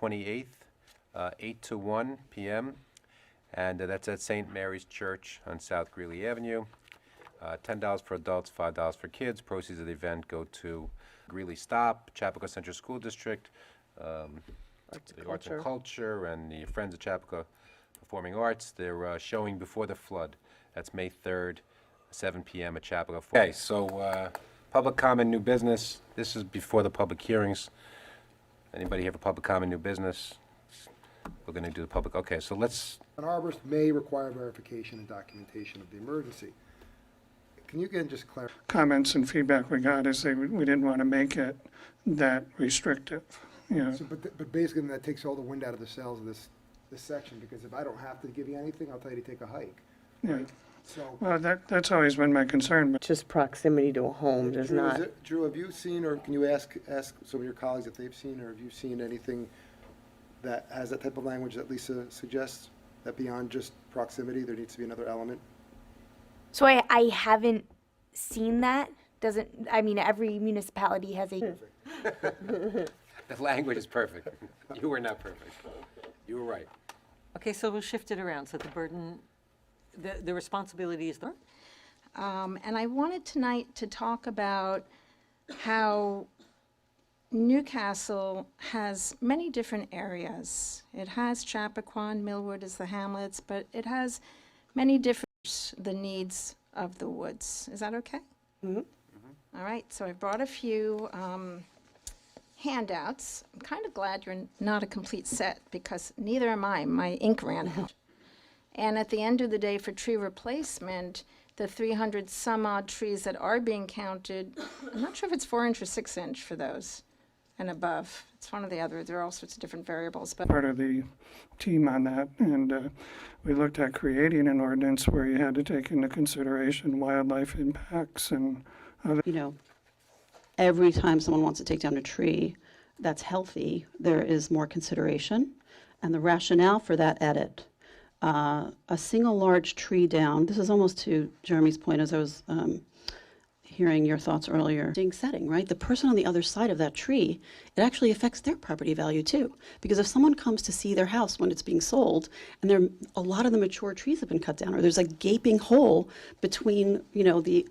28th, 8 to 1 p.m., and that's at St. Mary's Church on South Greeley Avenue. $10 for adults, $5 for kids. Proceeds of the event go to Greeley Stop, Chapakua Central School District, the Arts and Culture, and the Friends of Chapakua Performing Arts. They're showing Before the Flood. That's May 3rd, 7 p.m. at Chapakua. Okay, so public comment, new business. This is before the public hearings. Anybody have a public comment, new business? We're going to do the public. Okay, so let's. An arborist may require verification and documentation of the emergency. Can you again just clarify? Comments and feedback we got is we didn't want to make it that restrictive, you know. So, but basically that takes all the wind out of the sails of this section, because if I don't have to give you anything, I'll tell you to take a hike. Yeah. Right? So. Well, that's always been my concern, but Just proximity to a home does Drew, not. Drew, have you seen, or can you ask some of your colleagues if they've seen, or have you seen anything that has that type of language that Lisa suggests, that beyond just proximity, there needs to be another element? So I haven't seen that. I mean, every municipality has a. The language is perfect. You were not perfect. You were right. Okay, so we'll shift it around, so the burden, the responsibility is the. And I wanted tonight to talk about how Newcastle has many different areas. It has Chappaqua and Millwood as the hamlets, but it has many different the needs of the woods. Is that okay? Mm-hmm. All right, so I brought a few handouts. I'm kind of glad you're not a complete set, because neither am I. My ink ran out. And at the end of the day, for tree replacement, the 300 some odd trees that are being counted, I'm not sure if it's 4-inch or 6-inch for those and above. It's one or the other. There are all sorts of different variables. But part of the team on that, and we looked at creating an ordinance where you had to take into consideration wildlife impacts and other. You know, every time someone wants to take down a tree that's healthy, there is more consideration. And the rationale for that edit, a single large tree down, this is almost to Jeremy's point as I was hearing your thoughts earlier. Setting, right? The person on the other side of that tree, it actually affects their property value too. Because if someone comes to see their house when it's being sold, and a lot of the mature trees have been cut down, or there's a gaping hole between, you know, the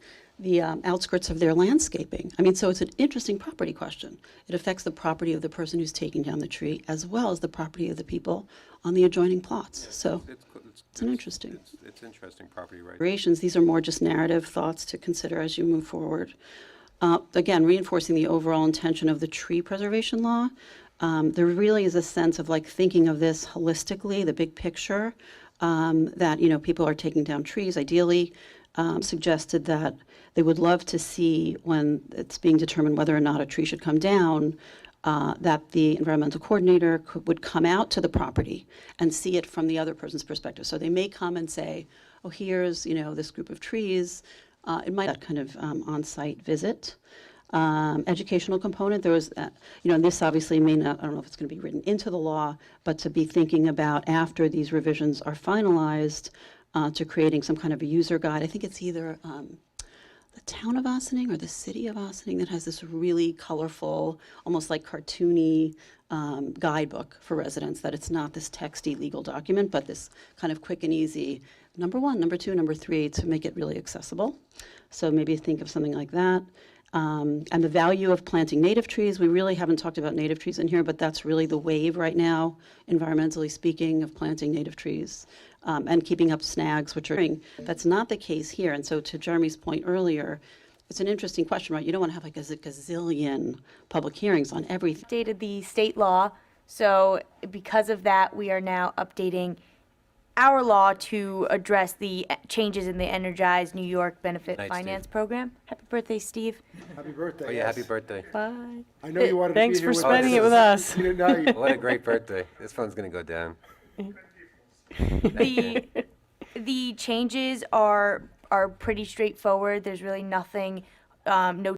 outskirts of their landscaping. I mean, so it's an interesting property question. It affects the property of the person who's taking down the tree, as well as the property of the people on the adjoining plots. So it's an interesting. It's interesting property, right? These are more just narrative thoughts to consider as you move forward. Again, reinforcing the overall intention of the tree preservation law. There really is a sense of like thinking of this holistically, the big picture, that, you know, people are taking down trees, ideally. Suggested that they would love to see, when it's being determined whether or not a tree should come down, that the environmental coordinator would come out to the property and see it from the other person's perspective. So they may come and say, oh, here's, you know, this group of trees. It might be that kind of on-site visit. Educational component, there was, you know, and this obviously may not, I don't know if it's going to be written into the law, but to be thinking about after these revisions are finalized, to creating some kind of a user guide. I think it's either the town of Ossining or the city of Ossining that has this really colorful, almost like cartoony guidebook for residents, that it's not this texty legal document, but this kind of quick and easy, number 1, number 2, number 3, to make it really accessible. So maybe think of something like that. And the value of planting native trees, we really haven't talked about native trees in here, but that's really the wave right now, environmentally speaking, of planting native trees. And keeping up snags, which are, that's not the case here. And so to Jeremy's point earlier, it's an interesting question, right? You don't want to have like a gazillion public hearings on everything. Updated the state law, so because of that, we are now updating our law to address the changes in the Energize New York Benefit Night, Finance Steve. Program. Happy birthday, Steve. Happy birthday. Oh, yeah, yes. happy birthday. Bye. I know you wanted Thanks to be for here with spending it with us. You didn't know. What a great birthday. This phone's going to go down. The changes are pretty straightforward. There's really nothing, no